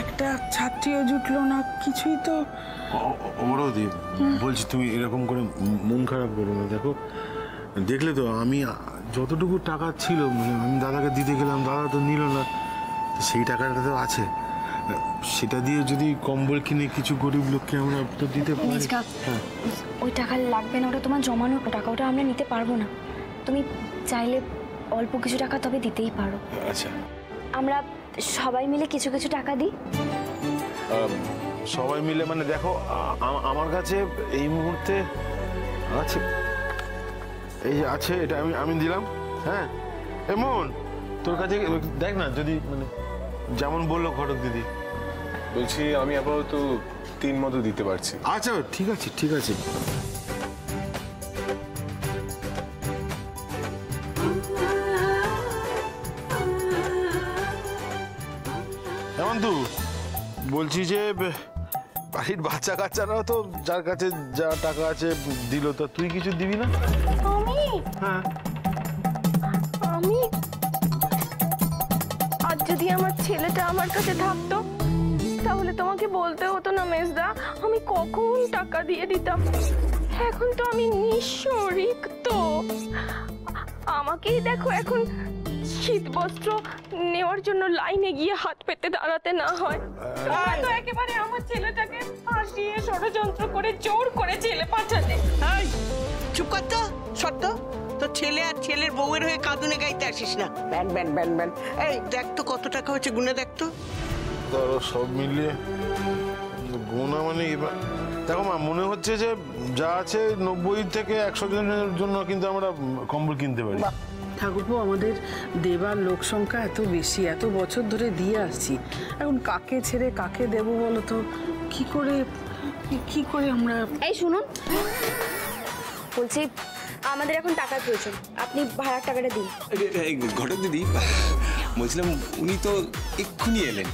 একটা ছাত্রীও জুটলো না, কিছুই তো। অমরদীপ, বলছি তুমি এরকম করে মন খারাপ করো না। দেখো, দেখলে তো আমি যতটুকু টাকা ছিল আমি দাদাকে দিতে গেলাম, দাদা তো নিল না। সেই টাকাটা তো আছে, সেটা দিয়ে যদি কম্বল কিনে কিছু গরিব লোককে আমরা তো দিতে পারি। ওই টাকা লাগবে না, ওটা তোমার জমানো টাকা, ওটা আমরা নিতে পারবো না। তুমি চাইলে অল্প কিছু টাকা তবে দিতেই পারো। আচ্ছা, আমরা সবাই মিলে কিছু কিছু টাকা দিই। সবাই মিলে মানে দেখো, আমার কাছে এই মুহূর্তে আছে, এই আছে, এটা আমি দিলাম। হ্যাঁ এমন তোর কাছে দেখ না, যদি মানে যেমন বললো ঘটক দিদি। বলছি আমি আপাতত 3 মতো দিতে পারছি। আচ্ছা ঠিক আছে, ঠিক আছে। এমন তো বলছি যে বাড়ির বাচ্চা কাচ্চারাও তো যার কাছে যা টাকা আছে দিল, তো তুই কিছু দিবি না? হ্যাঁ, আমি আর যদি আমার ছেলেটা আমার কাছে থাকতো তাহলে তোমাকে বলতে হতো না মেজদা, আমি কখন টাকা দিয়ে দিতাম। এখন তো আমি নিঃস্ব, রিক্ত। আমাকেই দেখো এখন শীত বস্ত্র নেওয়ার জন্য লাইনে গিয়ে হাত পেতে দাঁড়াতে না হয়। তো একেবারে আমার ছেলেটাকে ফাঁসিয়ে ষড়যন্ত্র করে জোর করে ছেলে পাঠাতে। চুপ কর তো, সত্য তো। ছেলে আর ছেলের বউয়ের হয়ে কাঁদুনে গাইতে আসিস না। ব্যান ব্যান ব্যান ব্যান। এই দেখ তো কত টাকা হচ্ছে, গুনে দেখ তো। ধরো সব মিলিয়ে গোনা মানে দেখো মা, মনে হচ্ছে যে যা আছে 90 থেকে 100 জনের জন্য কিন্তু আমরা কম্বল কিনতে পারি। ঠাকুরপো, আমাদের দেবার লোক সংখ্যা এত বেশি, এত বছর ধরে দিয়ে আসছি, এখন কাকে ছেড়ে কাকে দেব বলো তো? কি করে আমরা? এই শুনুন, বলছি আমাদের এখন টাকার প্রয়োজন, আপনি ভাড়ার টাকাটা দিন। ঘটক দিদি, বলছিলাম উনি তো এক্ষুনি এলেন,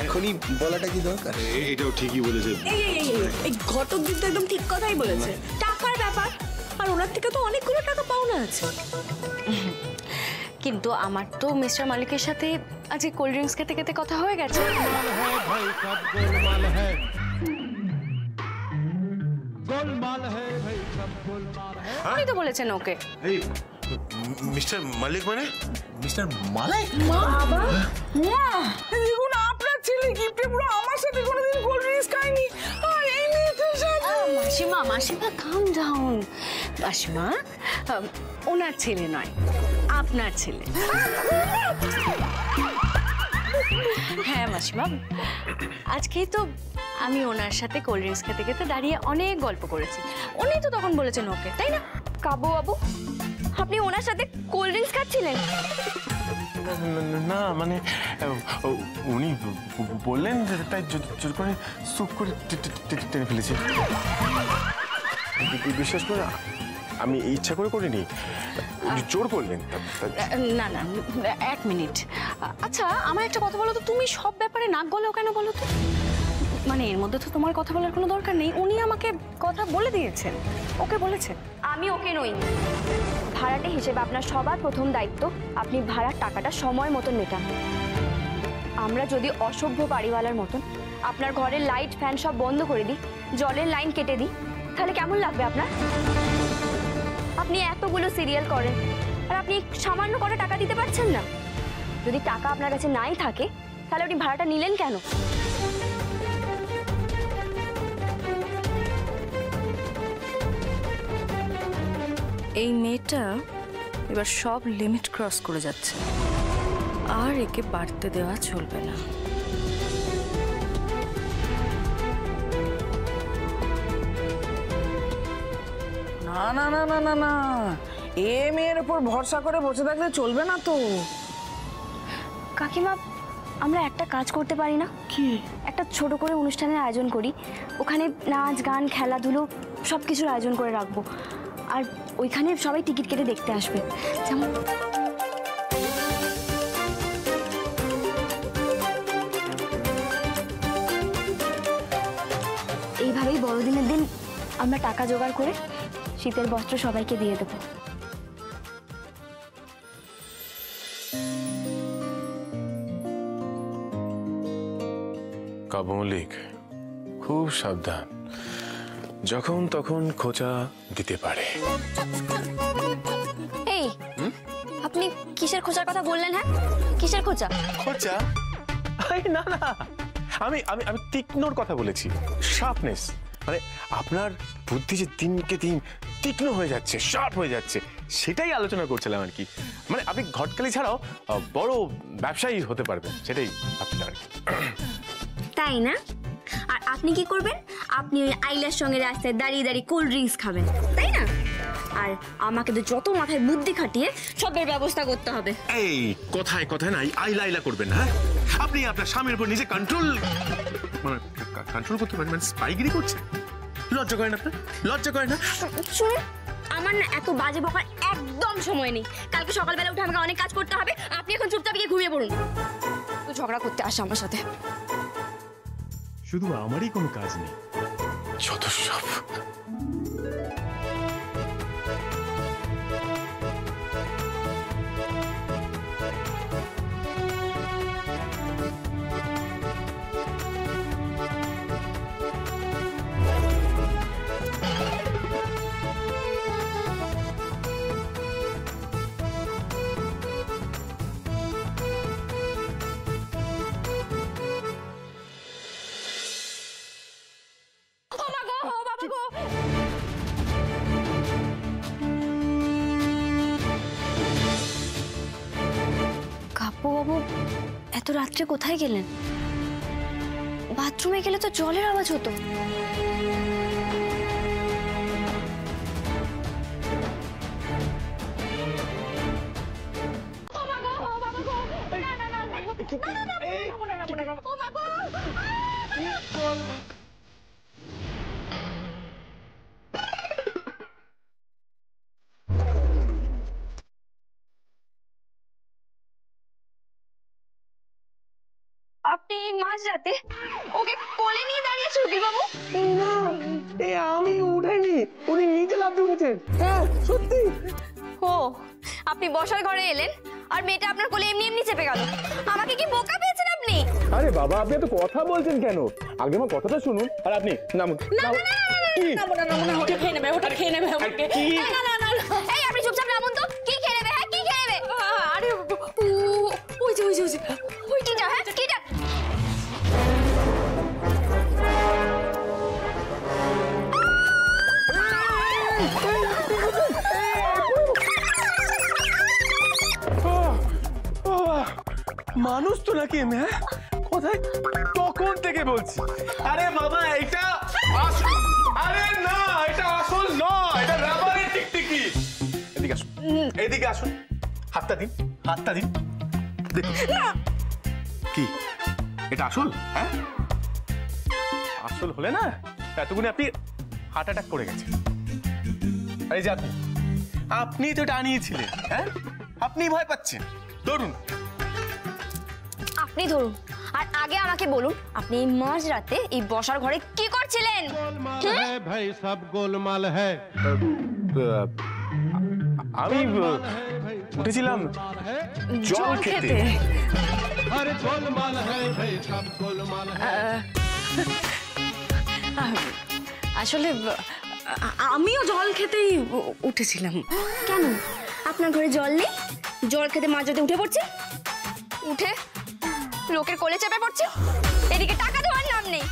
এখনই বলাটা কি দরকার? এটাও ঠিকই বলেছে। এই ঘটক দিদি তো একদম ঠিক কথাই বলেছে। টাকার ব্যাপার, আর ওনার থেকে তো অনেকগুলো টাকা পাওনা আছে। কিন্তু আমার তো মিস্টার মালিকের সাথে আজকে কোল্ড ড্রিঙ্কস খেতে খেতে কথা হয়ে গেছে। আপনি তো বলেছেন ওকে। এই মিস্টার মালিক মানে? মিস্টার মালিক? দেখুন, আপনার ছেলে গিফটে পুরো আমার সাথে কোনোদিন কোল্ড ড্রিঙ্কস খায়নি, আর এই মেয়েটার সাথে। মাসিমা কাম ডাউন। মাসিমা, ওনার ছেলে নয়, আপনার ছেলে। হ্যাঁ মাসিমা, আজকেই তো আমি ওনার সাথে কোল্ড ড্রিঙ্কস খেতে খেতে দাঁড়িয়ে অনেক গল্প করেছি। উনি তো তখন বলেছেন ওকে, তাই না? কাবু বাবু, আপনি ওনার সাথে কোল্ড ড্রিঙ্কস খাচ্ছিলেন? না মানে উনি বললেন, তাই জোর করে সুপ করে টেনে ফেলেছি। বিশ্বাস করে আমি ইচ্ছা করে করিনি, জোর করলেন। না না, 1 মিনিট। আচ্ছা, আমার একটা কথা বলো তো, তুমি সব ব্যাপারে নাক গলাও কেন বলো তো? মানে এর মধ্যে তো তোমার কথা বলার কোনো দরকার নেই। উনি আমাকে কথা বলে দিয়েছেন, ওকে বলেছেন। আমি ওকে নই। ভাড়াটে হিসেবে আপনার সবার প্রথম দায়িত্ব আপনি ভাড়ার টাকাটা সময় মতন মেটান। আমরা যদি অসভ্য বাড়িওয়ালার মতন আপনার ঘরের লাইট ফ্যান সব বন্ধ করে দিই, জলের লাইন কেটে দিই, তাহলে কেমন লাগবে আপনার? আপনি এতগুলো সিরিয়াল করেন আর আপনি সামান্য করে টাকা দিতে পারছেন না। যদি টাকা আপনার কাছে নাই থাকে তাহলে আপনি ভাড়াটা নিলেন কেন? এই মেয়েটা এবার সব লিমিট ক্রস করে যাচ্ছে, আর একে বাড়তে দেওয়া চলবে না। না না না না না না, এ মেয়ের উপর ভরসা করে বসে থাকলে চলবে না তো। কাকিমা, আমরা একটা কাজ করতে পারি না? কি? একটা ছোট করে অনুষ্ঠানের আয়োজন করি, ওখানে নাচ গান খেলাধুলো সব কিছুর আয়োজন করে রাখবো, আর ওইখানে সবাই টিকিট কেটে দেখতে আসবে। যেমন এইভাবেই বড়দিনের দিন আমরা টাকা জোগাড় করে শীতের বস্ত্র সবাইকে দিয়ে দেবো। কাবু মল্লিক, খুব সাবধান, যখন তখন খোঁচা দিতে পারে। এই আপনি কিসের খোঁচার কথা বললেন? হ্যাঁ, কিসের খোঁচা? খোঁচা? না না, আমি আমি আমি তীক্ষ্ণর কথা বলেছি, শার্পনেস। মানে আপনার বুদ্ধি যে দিনকে দিন তীক্ষ্ণ হয়ে যাচ্ছে, শার্প হয়ে যাচ্ছে, সেটাই আলোচনা করছিলাম আর কি। মানে আপনি ঘটকালি ছাড়াও বড় ব্যবসায়ী হতে পারবেন, সেটাই আপনার। তাই না? আর আপনি কি করবেন? আপনি ওই আইলার সঙ্গে রাস্তায় দাঁড়িয়ে দাঁড়িয়ে কোল্ড ড্রিঙ্কস খাবেন, তাই না? আর আমাকে তো যত মাথায় বুদ্ধি খাটিয়ে সবের ব্যবস্থা করতে হবে। এই কথায় কথায় নাই আইলা আইলা করবেন, হ্যাঁ? আপনি আপনার স্বামীর উপর নিজে কন্ট্রোল করতে পারেন, মানে স্পাইগিরি করছে। লজ্জা করেন আপনার? লজ্জা করেন না? শুনুন, আমার না এত বাজে বকার একদম সময় নেই। কালকে সকালবেলা উঠে আমাকে অনেক কাজ করতে হবে। আপনি এখন চুপচাপ গিয়ে ঘুমিয়ে পড়ুন। তুই ঝগড়া করতে আসে আমার সাথে। শুধু আমারই কোনো কাজ নেই, যত সব। কাব্যবাবু এত রাত্রে কোথায় গেলেন? বাথরুমে গেলে তো জলের আওয়াজ হতো। আপনি মাঝরাতে ওকে কোলে নিয়ে দাঁড়িয়েছেন উকিল বাবু? আমি উঠাইনি, উনি নিজে লাফ ঢুকেছেন। হ্যাঁ সত্যি। ও, আপনি বসার ঘরে এলেন আর মেয়েটা আপনার কোলে এমনি এমনি চেপে গেল। আমাকে কি বোকা পেয়েছেন আপনি? আরে বাবা, আপনি এত কথা বলছেন কেন? আগে আমার কথাটা শুনুন। আর আপনি নামুন। এই আপনি চুপচাপ নামুন তো। কি খেয়ে নেবে? হ্যাঁ কি খেয়ে নেবে? আরে ওই যে কিটা? হ্যাঁ কিটা? মানুষ তো নাকি? হ্যাঁ কোথায়? তখন থেকে বলছি, আরে বাবা এটা আসল। আরে না, এটা আসল নয়, এটা রাবারের টিকটিকি। এদিকে আসুন, এদিকে আসুন, হাতটা দিন, হাতটা দিন। দেখুন কি এটা আসল? হ্যাঁ আসল হলে না এতগুলো আপনি হার্ট অ্যাটাক করে গেছেন। আরে যে আপনি তো টানিয়েছিলেন, হ্যাঁ আপনি ভয় পাচ্ছেন। ধরুন, আপনি ধরুন। আর আগে আমাকে বলুন, আপনি এই মাঝরাতে এই বসার ঘরে কি করছিলেন? ভাই সব গোলমাল হ্যায়। আমি উঠেছিলাম জল খেতে। আরে গোলমাল হ্যায় ভাই সব গোলমাল হ্যায়। আসলে আমিও জল খেতেই উঠেছিলাম। কেন আপনার ঘরে জল নেই? জল খেতে মাঝরাতে উঠে পড়ছে? উঠে লোকের কোলে চেপে পড়ছে? এদিকে টাকা দেওয়ার নাম নেই।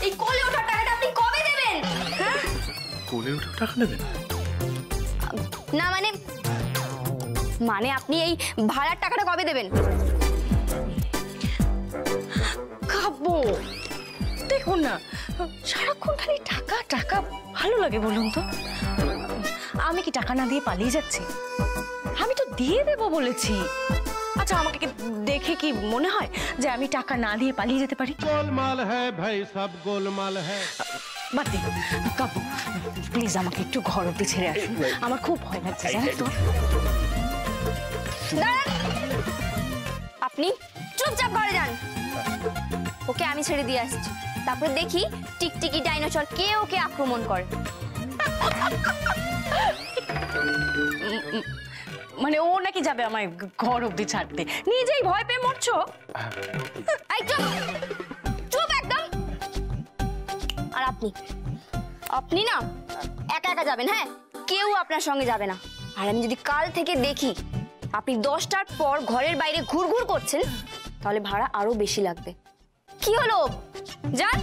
এই কোলে ওঠার টাকাটা আপনি কবে দেবেন? হ্যাঁ কোলে উঠে টাকা নেবেন? না মানে আপনি এই ভাড়ার টাকাটা কবে দেবেন? খাবো। দেখুন না, সারাক্ষণ খালি টাকা টাকা, ভালো লাগে বলুন তো? আমি কি টাকা না দিয়ে পালিয়ে যাচ্ছি? আমি তো দিয়ে দেবো বলেছি। আচ্ছা, আমাকে দেখে কি মনে হয় যে আমি টাকা না দিয়ে পালিয়ে যেতে পারি? গোলমাল হ্যায় ভাই সব গোলমাল হ্যায়। বাদ দিন কাবু, প্লিজ আমাকে একটু ঘর অব্দি ছেড়ে আসুন। আমার খুব ভয় লাগছে, জানেন তো? আপনি চুপচাপ ঘরে যান। ওকে আমি ছেড়ে দিয়ে আসছি, তারপরে দেখি টিকটিকি ডাইনোসর কে ওকে আক্রমণ করে। মানে ও নাকি যাবে আমায় ঘর অব্দি ছাড়তে? নিজেই ভয় পেয়ে মরছো। চুপ চুপ একদম। আপনি আপনি না একা একা যাবেন, হ্যাঁ, কেউ আপনার সঙ্গে যাবে না। আর আমি যদি কাল থেকে দেখি আপনি 10টার পর ঘরের বাইরে ঘুরঘুর করছেন, তাহলে ভাড়া আরো বেশি লাগবে। কি হলো, যান।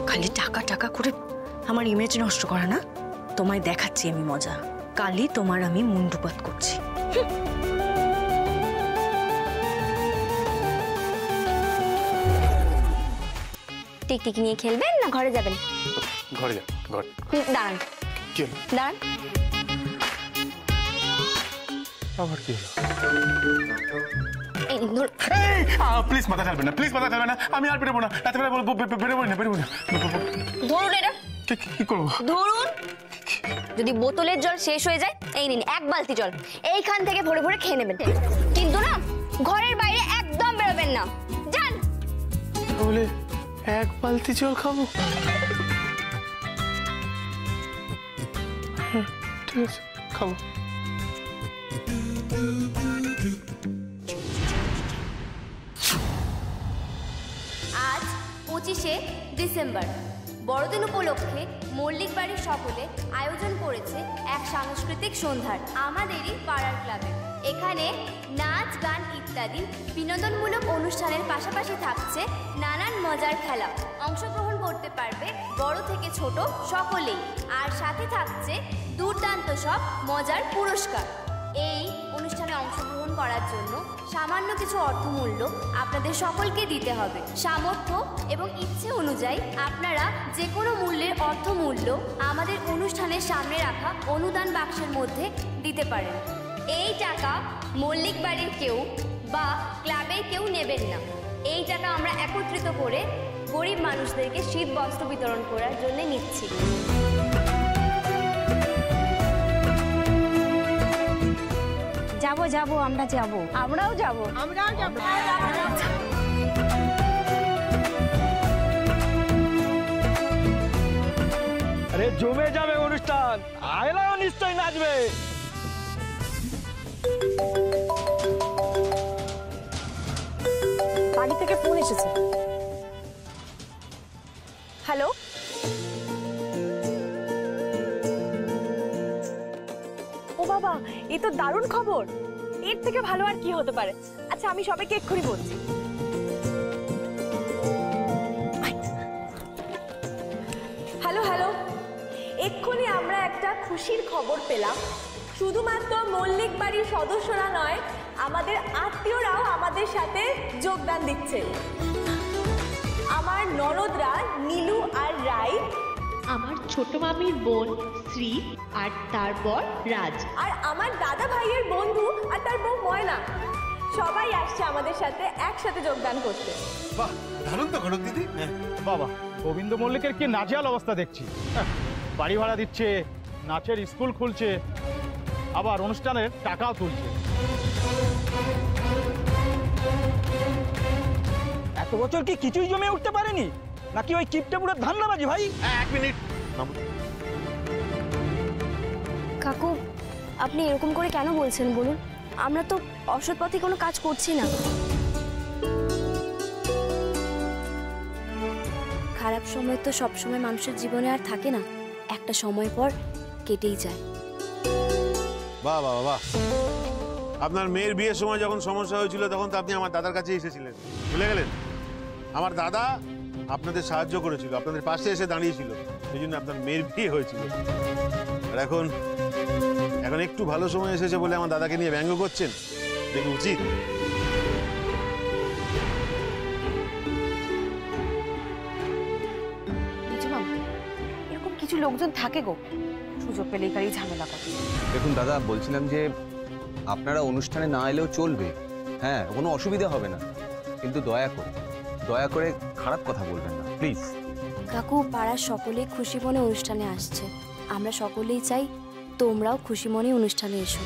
খালি টাকা টাকা করে আমার ইমেজ নষ্ট করা না, তোমায় দেখাচ্ছি আমি মজা। কালই তোমার আমি মুন্ডুপাত করছি। টিকটিকি নিয়ে খেলবেন না ঘরে যাবেন? ঘরে যা, ঘর। দাঁড়ান, কি হলো? দাঁড়ান। আবার কি হলো? এই ধর। প্লিজ মাথা ঢালবেন না, প্লিজ মাথা ঢালবেন না। আমি আর বেরোবো না, রাত্রেবেলা বেরোবো না, বেরোবো না। ধরুন এটা। কি করবো? ধরুন। যদি বোতলের জল শেষ হয়ে যায়, এই নিন 1 বালতি জল, এইখান থেকে ভরে ভরে খেয়ে নেবেন। কিন্তু না, ঘরের বাইরে একদম বেরোবেন না। যান। বলে 1 বালতি জল খাবো? ঠিক আছে, খাবো। আজ 25শে ডিসেম্বর, বড়দিন উপলক্ষে মল্লিক বাড়ির সকলে আয়োজন করেছে এক সাংস্কৃতিক সন্ধ্যার আমাদেরই পাড়ার ক্লাবে। এখানে নাচ, গান ইত্যাদি বিনোদনমূলক অনুষ্ঠানের পাশাপাশি থাকছে নানান মজার খেলা। অংশগ্রহণ করতে পারবে বড় থেকে ছোট সকলেই, আর সাথে থাকছে দুর্দান্ত সব মজার পুরস্কার। এই অনুষ্ঠানে অংশগ্রহণ করার জন্য সামান্য কিছু অর্থমূল্য আপনাদের সকলকে দিতে হবে। সামর্থ্য এবং ইচ্ছে অনুযায়ী আপনারা যে কোনো মূল্যের অর্থমূল্য আমাদের অনুষ্ঠানের সামনে রাখা অনুদান বাক্সের মধ্যে দিতে পারেন। এই টাকা মল্লিক বাড়ির কেউ বা ক্লাবের কেউ নেবেন না। এই টাকা আমরা একত্রিত করে গরিব মানুষদেরকে শীত বস্ত্র বিতরণ করার জন্য নিচ্ছি। যাবো যাবো, আমরা যাবো, আমরাও যাবো, আমরাও যাবো। আরে জমে যাবে অনুষ্ঠান, আয়লাও নিশ্চয় নাচবে। বাড়ি থেকে ফোন এসেছে। হ্যালো, ও বাবা, এই তো দারুণ খবর। এর থেকে ভালো আর কি হতে পারে? আচ্ছা, আমি সবাইকে এক্ষুনি বলছি। হ্যালো হ্যালো, এক্ষুনি আমরা একটা খুশির খবর পেলাম। শুধুমাত্র মল্লিক বাড়ির সদস্যরা নয়, আমাদের আত্মীয়রাও আমাদের সাথে যোগদান দিচ্ছে। আমার ননদরা নীলু আর রাই, আমার ছোট মামির বোন শ্রী আর তার বর রাজ, আর আমার দাদা ভাইয়ের বন্ধু আর তার বউ ময়না, সবাই আসছে আমাদের সাথে একসাথে যোগদান করতে। বাহ, দারুণ তো ঘটক দিদি। বাবা, গোবিন্দ মল্লিকের কি নাজেহাল অবস্থা দেখছি। বাড়ি ভাড়া দিচ্ছে, নাচের স্কুল খুলছে, আবার অনুষ্ঠানের টাকাও তুলছে। এত বছর কি কিছুই জমে উঠতে পারেনি, নাকি ওই কিপটে পুরো ধান্দাবাজি? ভাই 1 মিনিট। কাকু, আপনি এরকম করে কেন বলছেন বলুন? আমরা তো অসৎ পথে কোনো কাজ করছি না। খারাপ সময় তো সবসময় মানুষের জীবনে আর থাকে না, একটা সময় পর কেটেই যায়। বাহ বাহ বাহ, আপনার মেয়ের বিয়ের সময় যখন সমস্যা হয়েছিল তখন তো আপনি আমার দাদার কাছে এসেছিলেন, ভুলে গেলেন? আমার দাদা আপনাদের সাহায্য করেছিল, আপনাদের পাশে এসে দাঁড়িয়েছিল, সেই জন্য আপনার মেয়ের বিয়ে হয়েছিল। আর এখন একটু ভালো সময় এসেছে বলে আমার দাদাকে নিয়ে ব্যঙ্গ করছেন, দেখি উচিত? এরকম কিছু লোকজন থাকে গো, সুযোগ পেলেই কারি ঝামেলা করে। দেখুন দাদা, বলছিলাম যে আপনারা অনুষ্ঠানে না এলেও চলবে, হ্যাঁ, কোনো অসুবিধা হবে না, কিন্তু দয়া করে খারাপ কথা বলবেন না প্লিজ। কাকু, পাড়ার সকলেই খুশি মনে অনুষ্ঠানে আসছে, আমরা সকলেই চাই তোমরাও খুশি মনে অনুষ্ঠানে এসো।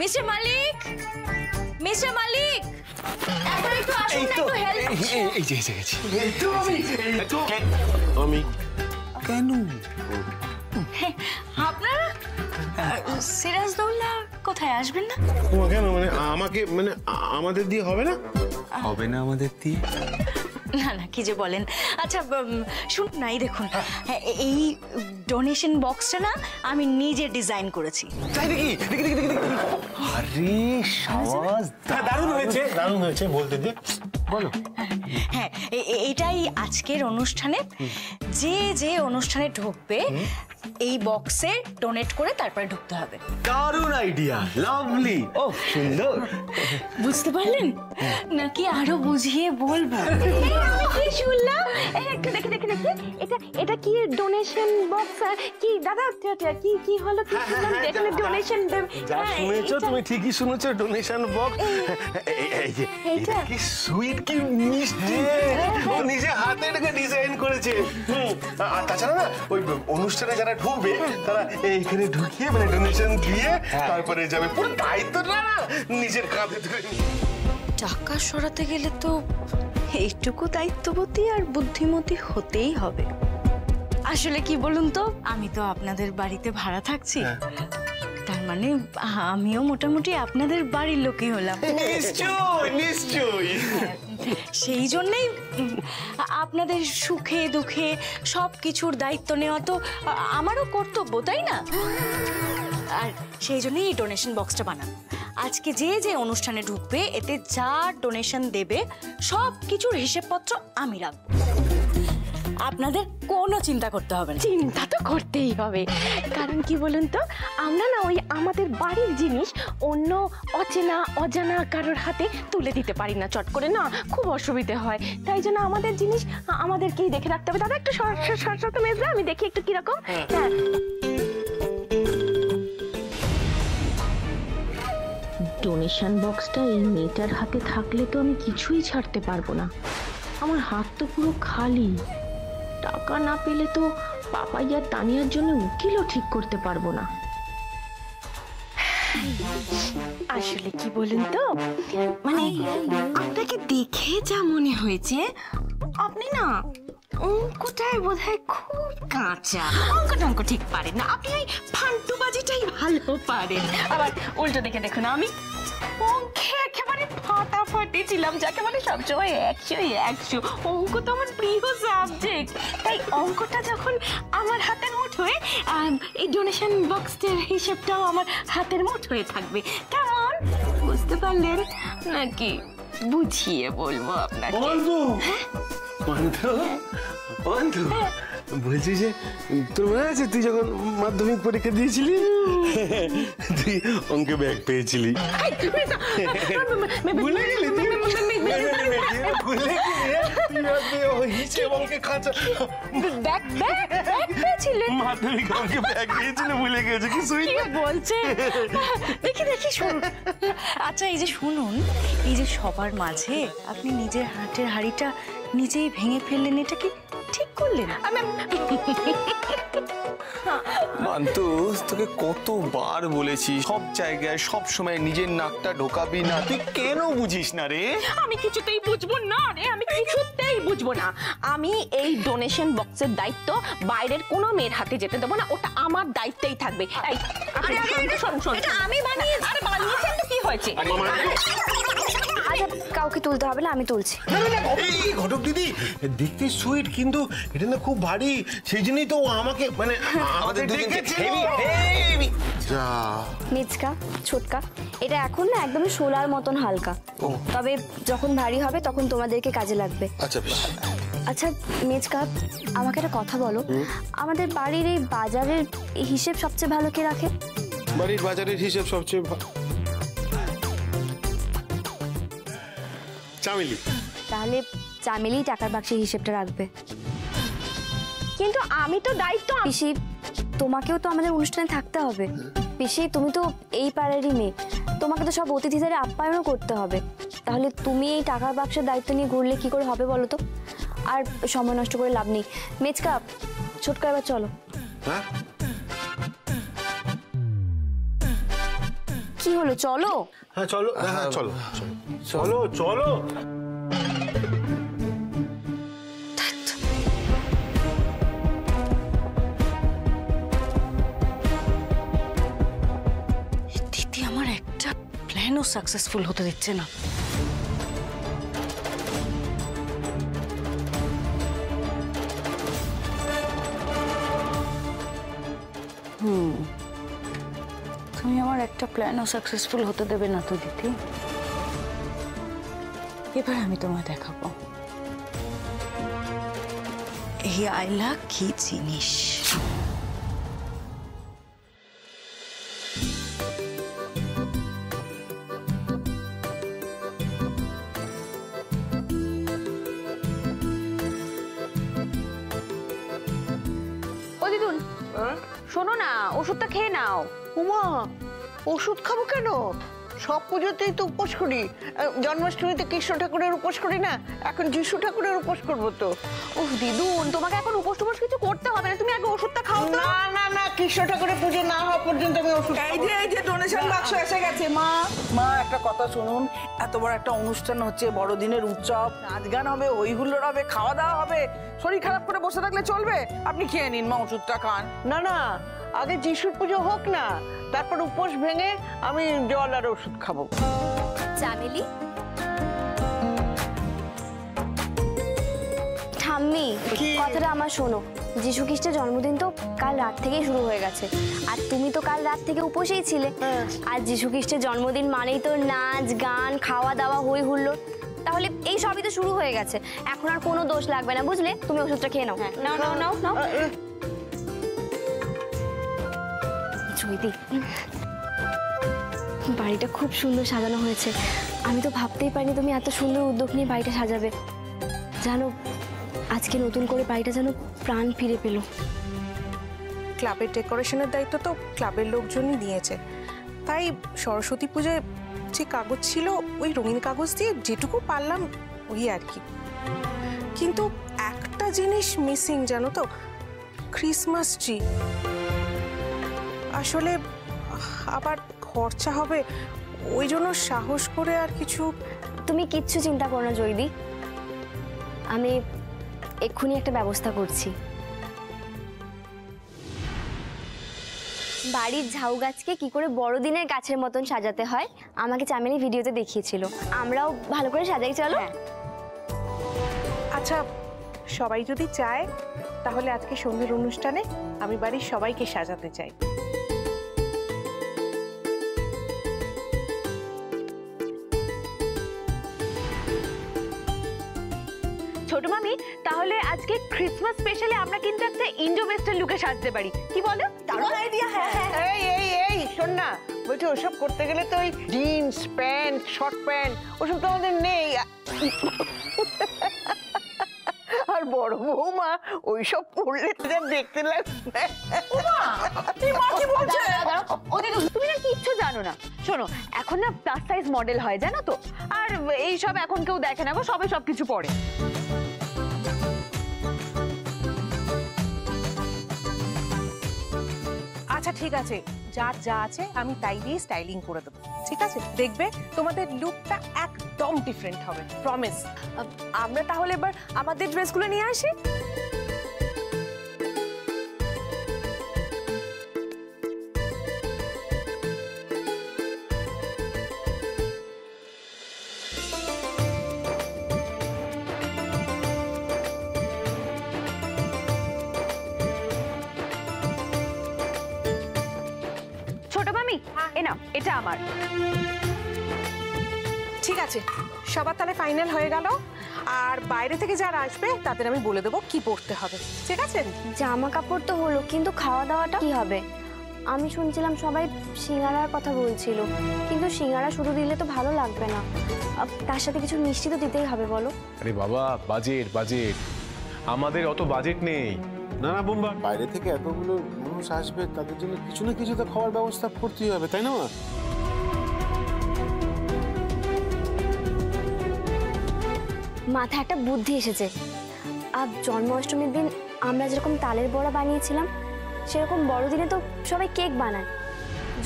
মিস্টার মালিক, মিস্টার মালিক, একবার একটু আসুন না, একটু হেল্প। এই যে এসে গেছি। আমি কেন? আপনারা সিরাজদৌল্লা কোথায় আসবেন না? তোমার কেন মানে আমাকে মানে আমাদের দিয়ে হবে না? হবে না আমাদের দিয়ে? না না, কি যে বলেন। আচ্ছা শুন না, এই দেখুন, এই ডোনেশন বক্সটা না আমি নিজে ডিজাইন করেছি। তাই দেখি দেখি দেখি দেখি। আরে সাবাস, দারুণ হয়েছে, দারুণ হয়েছে বলতে দে। বলো। হ্যাঁ, এটাই আজকের অনুষ্ঠানে যে যে অনুষ্ঠানে ঢুকবে এই বক্সে ডোনেট করে তারপরে ঢুকতে হবে। দারুণ আইডিয়া, লাভলি। ও সুন্দর। বুঝতে পারলেন নাকি আরো বুঝিয়ে বলবো? আমি কি শুনলাম? এই একটু দেখে দেখে দেখে, এটা কি ডোনেশন বক্স? কি দাদা কি কি হলো? কি শুনলাম এখানে ডোনেশন দেব? যা শুনেছো তুমি ঠিকই শুনেছো, ডোনেশন বক্স। এই যে এটা কি সুইট, কি মিষ্টি, ও নিজে হাতে এটাকে ডিজাইন করেছে। আর তাছাড়া না ওই অনুষ্ঠানে যারা ঢুকবে তারা এইখানে ঢুকিয়ে মানে ডোনেশন দিয়ে তারপরে যাবে। পুরো দায়িত্বটা না নিজের কাঁধে ধরে। টাকা সরাতে গেলে তো এইটুকু দায়িত্ববতী আর বুদ্ধিমতী হতেই হবে। আসলে কি বলুন তো, আমি তো আপনাদের বাড়িতে ভাড়া থাকছি, তার মানে আমিও মোটামুটি আপনাদের বাড়ির লোকই হলাম। নিশ্চয়ই নিশ্চয়ই। সেই জন্যেই আপনাদের সুখে দুঃখে সব কিছুর দায়িত্ব নেওয়া তো আমারও কর্তব্য, তাই না? আর সেই জন্যই এই ডোনেশন বক্সটা বানানো। আজকে যে যে অনুষ্ঠানে ঢুকবে এতে যা ডোনেশন দেবে সব কিছুর হিসেবপত্র আমি রাখবো। আপনাদের কোনো চিন্তা করতে হবে না। চিন্তা তো করতেই হবে, কারণ কি বলুন তো, আমরা না ওই আমাদের বাড়ির জিনিস অন্য অচেনা অজানা কারোর হাতে তুলে দিতে পারি না চট করে, না খুব অসুবিধে হয়। তাই জন্য আমাদের জিনিস আমাদেরকেই দেখে রাখতে হবে। দাদা একটু সরসরতে মেজরা, আমি দেখি একটু কিরকম। হ্যাঁ, ডোনেশন বক্সটা এই মেয়েটার হাতে থাকলে তো আমি কিছুই ছাড়তে পারবো না। আমার হাত তো পুরো খালি। টাকা না পেলে তো পাপাই আর তানিয়ার জন্য উকিলও ঠিক করতে পারবো না। আসলে কি বলুন তো, মানে আপনাকে দেখে যা মনে হয়েছে আপনি না অঙ্কটায় বোধহয় খুব কাঁচা। অঙ্ক ঠিক পারেন না আপনি, ওই ফান্টুবাজিটাই ভালো পারেন। আবার উল্টো দেখে দেখুন, আমি অঙ্কে একেবারে ফাটাফাটি ছিলাম, যাকে মানে সবসময় 100 অঙ্ক তো আমার প্রিয় সাবজেক্ট। তাই অঙ্কটা যখন আমার হাতের মুঠোয়, এই ডোনেশন বক্সের হিসেবটাও আমার হাতের মুঠোয় থাকবে। কেমন বুঝতে পারলেন নাকি বুঝিয়ে বলবো আপনাকে? বন্ধু বন্ধু বন্ধু, বলছি যে তোর মনে আছে তুই যখন মাধ্যমিক পরীক্ষা দিয়েছিলি তুই অঙ্কে ব্যাগ পেয়েছিলি? ভুলে গেলি তুই? ভুলে মাধ্যমিক অঙ্কে ব্যাগ পেয়েছিল, ভুলে গেছে কি সুইট বলছে। দেখি দেখি শুনুন। আচ্ছা এই যে শুনুন, এই যে সবার মাঝে আপনি নিজের হাতের হাড়িটা নিজেই ভেঙে ফেললেন, এটা কি ঠিক করলেন? মান্তু, তোকে কতবার বলেছি সব জায়গায় সব সময় নিজের নাকটা ঢোকাবি না, তুই কেন বুঝিস না রে? আমি কিছুতেই বুঝবো না রে, আমি কিছুতেই বুঝবো না। আমি এই ডোনেশন বক্সের দায়িত্ব বাইরের কোনো মেয়ের হাতে যেতে দেবো না, ওটা আমার দায়িত্বেই থাকবে। এই শোন শোন, এটা আমি বানিয়েছি। আরে বানিয়েছেন তো কি হয়েছে? আচ্ছা কাউকে তুলতে হবে না, আমি তুলছি। এই ঘটক দিদি দেখতে সুইট, কিন্তু এটা না খুব ভারী, সেই জন্যই তো আমাকে মানে আমাদের মিচকা ছোটকা, এটা এখন না একদম শোলার মতন হালকা, তবে যখন ভারী হবে তখন তোমাদেরকে কাজে লাগবে। আচ্ছা বেশ। আচ্ছা মিচকা, আমাকে একটা কথা বলো, আমাদের বাড়ির এই বাজারের হিসেব সবচেয়ে ভালো কে রাখে? বাড়ির বাজারের হিসেব সবচেয়ে চামেলি। তাহলে চামেলি টাকার বাক্সের হিসেবটা রাখবে। কিন্তু আমি তো দায়িত্ব। পিসি, তোমাকেও তো আমাদের অনুষ্ঠানে থাকতে হবে। পিসি, তুমি তো এই পাড়ারই মেয়ে, তোমাকে তো সব অতিথিদের আপ্যায়নও করতে হবে। তাহলে তুমি এই টাকার বাক্সের দায়িত্ব নিয়ে ঘুরলে কি করে হবে বলো তো? আর সময় নষ্ট করে লাভ নেই। মেচকা, ছোটকা, এবার চলো। কি হলো, চলো। হ্যাঁ চলো, হ্যাঁ চলো চলো চলো। দিদি আমার একটা প্ল্যানও সাকসেসফুল হতে দিচ্ছে না। তুমি আমার একটা প্ল্যানও সাকসেসফুল হতে দেবে না তো দিদি। এবার আমি তোমায় দেখাবো এই আইলা কি জিনিস। ও দিদুন, শোনো না, ওষুধটা খেয়ে নাও। উমা, ওষুধ খাবো কেন? সব পুজোতেই তো উপোস করি। জন্মাষ্টমীতে কৃষ্ণ ঠাকুরের উপোস করি না, এখন যিশু ঠাকুরের উপোস করবো তো। উফ দিদুন, তোমাকে এখন উপোস টুপোস কিছু করতে হবে না, তুমি আগে ওষুধটা খাও তো। না না না, কৃষ্ণ ঠাকুরের পুজো না হওয়া পর্যন্ত আমি ওষুধ এই যে ডোনেশন বাক্স এসে গেছে। মা একটা কথা শুনুন, এত বড় একটা অনুষ্ঠান হচ্ছে, বড়দিনের উৎসব, নাচ গান হবে, হই হুল্লোড় হবে, খাওয়া দাওয়া হবে, শরীর খারাপ করে বসে থাকলে চলবে? আপনি খেয়ে নিন মা, ওষুধটা খান। না না, আগে যিশুর পুজো হোক না, তারপর উপোস ভেঙে আমি জল আর ওষুধ খাবো। চামেলি, ঠাম্মি কথাটা আমার শোনো। যিশু খ্রিস্টের জন্মদিন তো কাল রাত থেকেই শুরু হয়ে গেছে, আর তুমি তো কাল রাত থেকে উপোসেই ছিলে। আর যিশু খ্রিস্টের জন্মদিন মানেই তো নাচ গান, খাওয়া দাওয়া, হই হুল্লোড়, তাহলে এই সবই তো শুরু হয়ে গেছে। এখন আর কোনো দোষ লাগবে না, বুঝলে? তুমি ওষুধটা খেয়ে নাও। নাও নাও নাও নাও। জয়দি, বাড়িটা খুব সুন্দর সাজানো হয়েছে। আমি তো ভাবতেই পারিনি তুমি এত সুন্দর উদ্যোগ নিয়ে বাড়িটা সাজাবে। জানো, আজকে নতুন করে বাড়িটা যেন প্রাণ ফিরে পেল। ক্লাবের ডেকোরেশনের দায়িত্ব তো ক্লাবের লোকজনই দিয়েছে, তাই সরস্বতী পূজায় যে কাগজ ছিল ওই রঙিন কাগজ দিয়ে যেটুকু পারলাম ওই আর কি। কিন্তু একটা জিনিস মিসিং, জানো তো, ক্রিসমাস ট্রি। আসলে আবার খরচা হবে, ওই জন্য সাহস করে আর কিছু। তুমি কিচ্ছু চিন্তা করো না জয়দি, আমি এক্ষুনি একটা ব্যবস্থা করছি। বাড়ির ঝাউ গাছকে কি করে বড়দিনের গাছের মতন সাজাতে হয় আমাকে চামেলি ভিডিওতে দেখিয়েছিল, আমরাও ভালো করে সাজাই। চলো। আচ্ছা, সবাই যদি চায় তাহলে আজকে সন্ধ্যের অনুষ্ঠানে আমি বাড়ির সবাইকে সাজাতে চাই। ছোট মামি, তাহলে আজকে ক্রিসমাস স্পেশালে আমরা কিন্তু একটা ইন্ডো ওয়েস্টার্ন লুকে সাজতে পারি, কি বলো? দারুণ আইডিয়া। হ্যাঁ এই এই এই শোন না, বলছি ওসব করতে গেলে তো ওই জিন্স প্যান্ট, শর্ট প্যান্ট ওসব তো আমাদের নেই। আর বড় বৌমা ওইসব পরলে তো যা দেখতে লাগবে। তুমি না কিচ্ছু জানো না। শোনো, এখন না প্লাস সাইজ মডেল হয়, জানো তো, আর এইসব এখন কেউ দেখে না গো, সবাই সবকিছু পরে। আচ্ছা ঠিক আছে, যার যা আছে আমি তাই দিয়ে স্টাইলিং করে দেবো, ঠিক আছে? দেখবে তোমাদের লুকটা একদম ডিফারেন্ট হবে, প্রমিস। আমরা তাহলে এবার আমাদের ড্রেসগুলো নিয়ে আসি। ছোট মামি, এ নাও, এটা আমার। ঠিক আছে, সবার তাহলে ফাইনাল হয়ে গেল। আর বাইরে থেকে যারা আসবে তাদের আমি বলে দেবো কি পরতে হবে, ঠিক আছে? জামা কাপড় তো হলো, কিন্তু খাওয়া দাওয়াটা কি হবে? আমি শুনছিলাম সবাই সিঙ্গারার কথা বলছিল, কিন্তু সিঙ্গারা শুধু দিলে তো ভালো লাগবে না, তার সাথে কিছু মিষ্টি তো দিতেই হবে, বলো? আরে বাবা, বাজেট বাজেট, আমাদের অত বাজেট নেই। না না বোম্বা, বাইরে থেকে এতগুলো মানুষ আসবে, তাদের জন্য কিছু না কিছু তো খাওয়ার ব্যবস্থা করতেই হবে, তাই না? মাথায় একটা বুদ্ধি এসেছে। আর জন্মাষ্টমীর দিন আমরা যেরকম তালের বড়া বানিয়েছিলাম, সেরকম বড়দিনে তো সবাই কেক বানায়।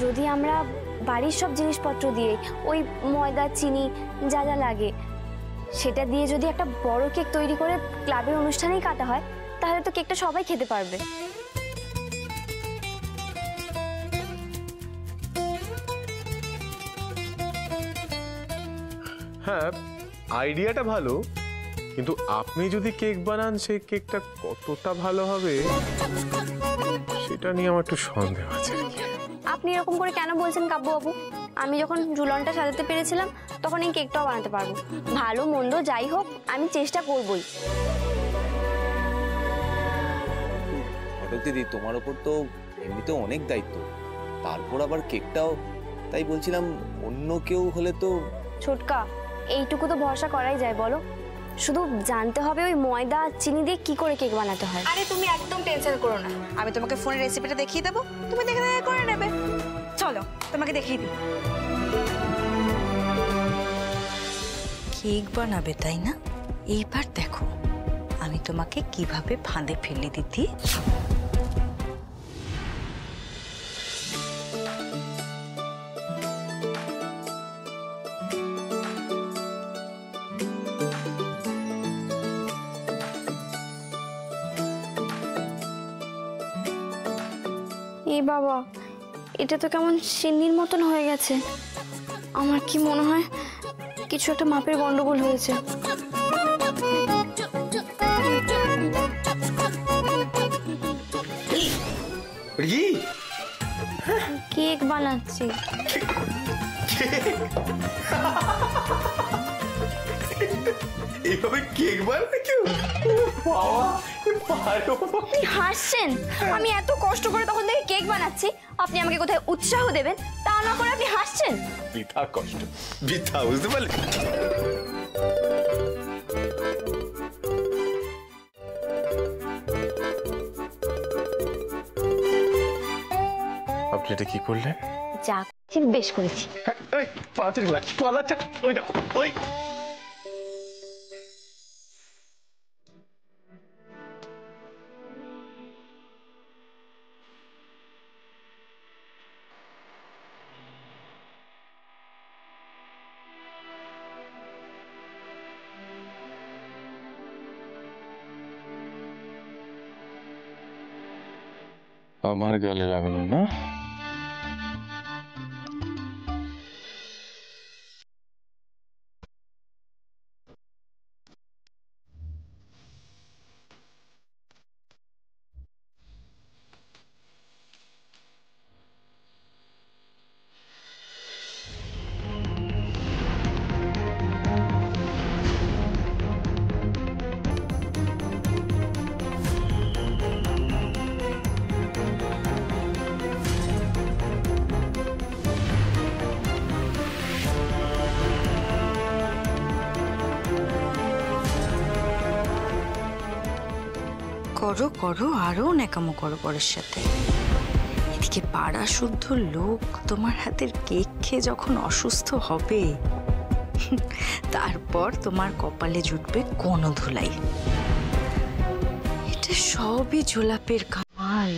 যদি আমরা বাড়ির সব জিনিসপত্র দিয়ে, ওই ময়দা চিনি যা যা লাগে সেটা দিয়ে যদি একটা বড় কেক তৈরি করে ক্লাবের অনুষ্ঠানেই কাটা হয়, তাহলে তো কেকটা সবাই খেতে পারবে। হ্যাঁ, আইডিয়াটা ভালো, কিন্তু আপনি যদি কেক বানান সেই কেকটা কতটা ভালো হবে সেটা নিয়ে আমার একটু সন্দেহ আছে। আপনি এরকম করে কেন বলছেন কাব্যবাবু? আমি যখন ঝুলনটা সাজাতে পেরেছিলাম তখন এই কেকটাও বানাতে পারবো। ভালো মন্দ যাই হোক আমি চেষ্টা করবই। ঘটক দিদি, তোমার ওপর তো এমনিতেও অনেক দায়িত্ব, তারপর আবার কেকটাও, তাই বলছিলাম অন্য কেউ হলে তো। ছোটকা, এইটুকু তো ভরসা করাই যায় বলো। শুধু জানতে হবে ওই ময়দা চিনি দিয়ে কি করে কেক বানাতে হয়। আরে তুমি একদম টেনশন করো না, আমি তোমাকে ফোনে রেসিপিটা দেখিয়ে দেবো, তুমি দেখে দেখে করে নেবে। চলো তোমাকে দেখিয়ে দিই। কেক বানাবে তাই না? এইবার দেখো আমি তোমাকে কিভাবে ফাঁদে ফেলে দিতি। এই বাবা, এটা তো কেমন সিন্নির মতন হয়ে গেছে। আমার কি মনে হয় কিছু একটা মাপের গন্ডগোল হয়েছে। কেক বানাচ্ছি। এইভাবে কেক বানাবে কেউ? আপনি হাসছেন? আমি এত কষ্ট করে তখন থেকে কেক বানাচ্ছি, আপনি আমাকে কোথায় উৎসাহ দেবেন তা না করে আপনি হাসছেন। বৃথা কষ্ট, বৃথা, বুঝতে পারলে? আপনি এটা কি করলেন? যা বেশ করেছি। আমার গালে লাগলো না? করো করো, আরো ন্যাকামো করো পরের সাথে। এদিকে পাড়া শুদ্ধ লোক তোমার হাতের কেক খেয়ে যখন অসুস্থ হবে, তারপর তোমার কপালে জুটবে কোনো ধুলাই। এটা সবই ঝোলাপের কামাল।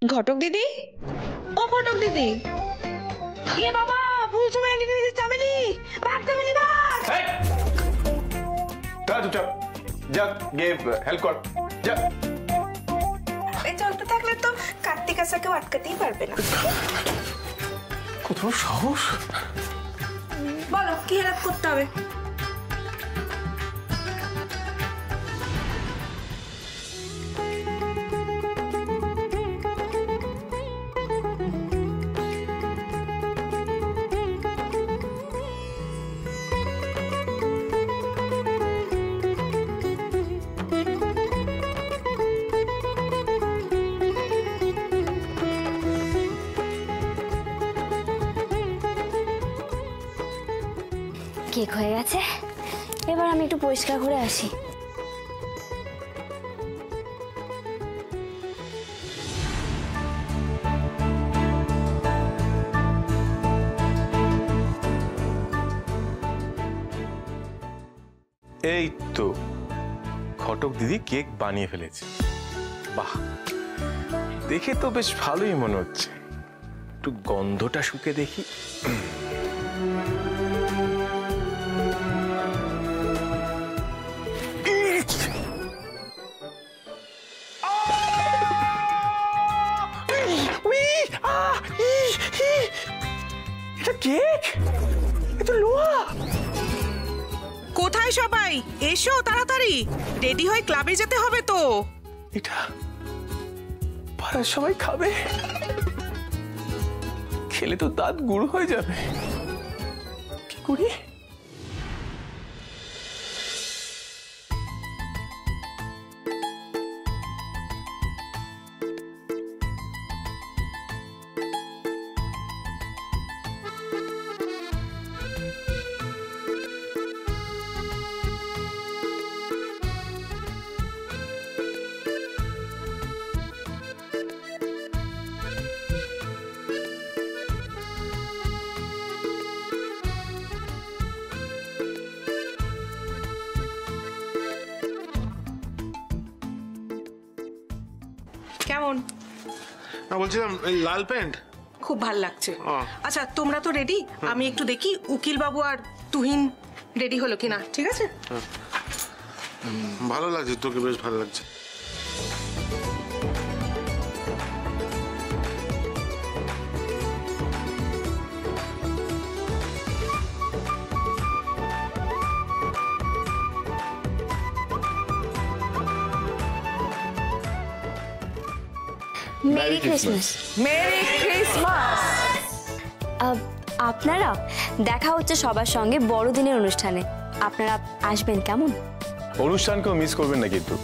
ঘটক দিদি, ও ঘটক দিদি, এ বাবা ভুল সময় এনে দিয়েছে চামেলি, ভাগ চামেলি ভাগ। চুপচাপ যা, গিয়ে হেল্প কর, যা। এই জলটা থাকলে তো কার্তিক আশা কেউ আটকাতেই পারবে না। কত সাহস! বলো কি হেল্প করতে হবে? কেক হয়ে গেছে, এবার আমি একটু পরিষ্কার করে আসি। এই তো ঘটক দিদি কেক বানিয়ে ফেলেছে। বাহ, দেখে তো বেশ ভালোই মনে হচ্ছে। একটু গন্ধটা শুকে দেখি। এটা কেক, এটা লোহা। কোথায় সবাই? এসো তাড়াতাড়ি, রেডি হয়ে ক্লাবে যেতে হবে তো। এটা পাড়ার সবাই খাবে, খেলে তো দাঁত গুঁড়ো হয়ে যাবে। কি করি? কেমন? না বলছিলাম এই লাল প্যান্ট খুব ভাল লাগছে। আচ্ছা তোমরা তো রেডি, আমি একটু দেখি উকিল বাবু আর তুহিন রেডি হলো কিনা। ঠিক আছে, ভালো লাগছে, তোকে বেশ ভালো লাগছে। Merry Christmas. Merry Christmas. আপনারা দেখা হচ্ছে সবার সঙ্গে বড়দিনের অনুষ্ঠানে, আপনারা আসবেন কেমন? অনুষ্ঠানকেও মিস করবেন না, কিন্তু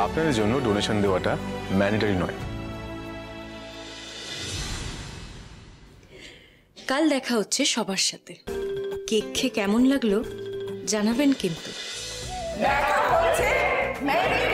আপনাদের জন্য ডোনেশন দেওয়াটা ম্যান্ডেটরি নয়। কাল দেখা হচ্ছে সবার সাথে। কেক খেয়ে কেমন লাগলো জানাবেন কিন্তু। দেখা হচ্ছে মেরি